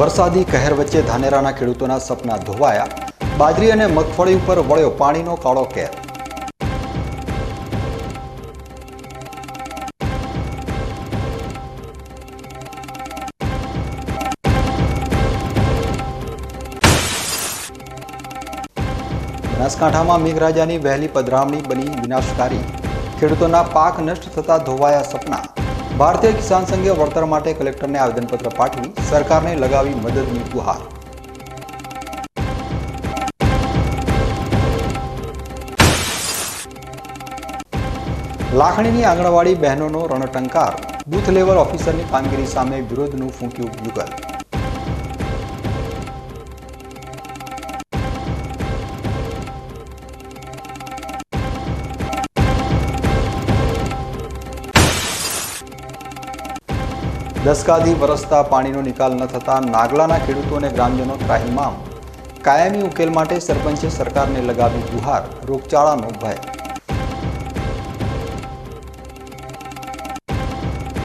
વરસાદી કહેર વચ્ચે ધાનેરાના ખેડૂતોના સપના ધોવાયા. બાજરી અને મગફળી ઉપર વળ્યો પાણીનો કાળો કેર. બનાસકાંઠામાં મેઘરાજાની વહેલી પધરામણી બની વિનાશકારી. ખેડૂતોના પાક નષ્ટ થતા ધોવાયા સપના. ભારતીય કિસાન સંઘે વળતર માટે કલેક્ટરને આવેદનપત્ર પાઠવી સરકારને લગાવી મદદની ગુહાર. લાખણીની આંગણવાડી બહેનોનો રણટંકાર. બૂથ લેવલ ઓફિસરની કામગીરી સામે વિરોધનું ફૂંક્યું યુગલ. દસકાથી વરસતા પાણીનો નિકાલ ન થતા નાગલાના ખેડૂતો અને ગ્રામજનો ત્રાહિમામ. કાયમી ઉકેલ માટે સરપંચે સરકારને લગાવી ગુહાર. રોગચાળાનો ભય.